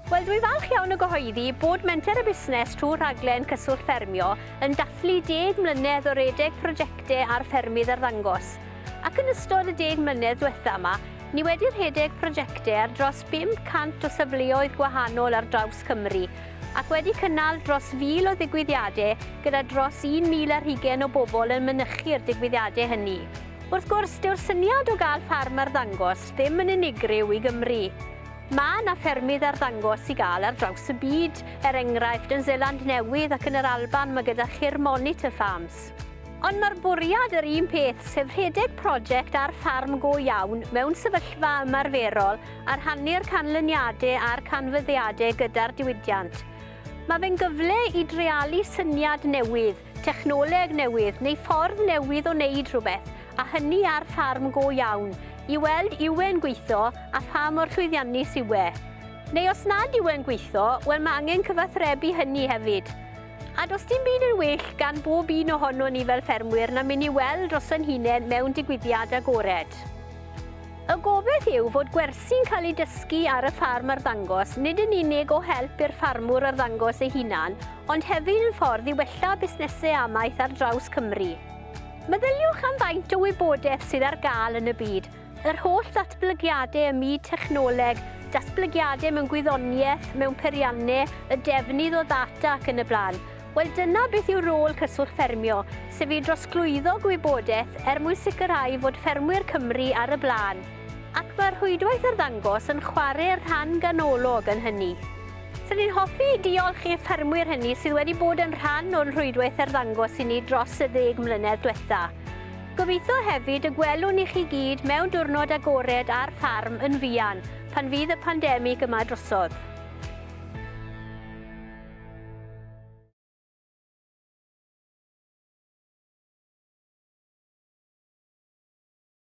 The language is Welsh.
Wel, dwi falch iawn o gyhoeddi bod Menter y Busnes trwy rhaglen Cyswllt Ffermio yn dathlu 10 mlynedd o redeg prosiectau ar ffermydd arddangos. Ac yn ystod y 10 mlynedd diwetha yma, ni wedi rhedeg prosiectau ar dros 500 o safleoedd gwahanol ar draws Cymru, ac wedi cynnal dros 1,000 o ddigwyddiadau gyda dros 1,020 o bobl yn mynychu'r digwyddiadau hynny. Wrth gwrs, dyw'r syniad o gael ffarm arddangos ddim yn unigryw i Gymru. Mae yna ffermydd arddangos i gael ar draws y byd, enghraifft yn Seland Newydd ac yn yr Alban mae gyda Chir Monitor Farms. Ond mae'r bwriad yr un peth, sef rhedeg prosiect ar ffarm go iawn mewn sefyllfa ymarferol ar rhannu'r canlyniadau a'r canfyddiadau gyda'r diwydiant. Mae fe'n gyfle i dreialu syniad newydd, technoleg newydd neu ffordd newydd o wneud rhywbeth, a hynny ar ffarm go iawn, i weld yw e'n gweithio a pha mor llwyddiannus yw e. Neu os nad yw e'n gweithio, wel mae angen cyfathrebu hynny hefyd. A does dim byd yn well gan bob un ohono ni fel ffermwyr na mynd i weld dros yn hunain mewn digwyddiad agored. Y gobaith yw fod gwersi'n cael ei dysgu ar y ffarm arddangos nid yn unig o help i'r ffarmwr arddangos ei hunan, ond hefyd yn ffordd i wella busnesau amaeth ar draws Cymru. Meddyliwch am faint o wybodaeth sydd ar gael yn y byd. Yr holl datblygiadau ym myd technoleg, datblygiadau mewn gwyddoniaeth, mewn peiriannau, y defnydd o ddata ac yn y blaen. Wel, dyna beth yw rôl Cyswllt Ffermio, sef i drosglwyddo gwybodaeth mwyn sicrhau fod ffermwyr Cymru ar y blaen. Ac mae'r rhwydwaith arddangos yn chwarae'r rhan ganolog yn hynny. So ni'n hoffi diolch i'r ffermwyr hynny sydd wedi bod yn rhan o'n rhwydwaith arddangos i ni dros y 10 mlynedd diwetha. Gobeithio hefyd y gwelwn i chi gyd mewn diwrnod agored ar ffarm yn fuan pan fydd y pandemig yma drosodd.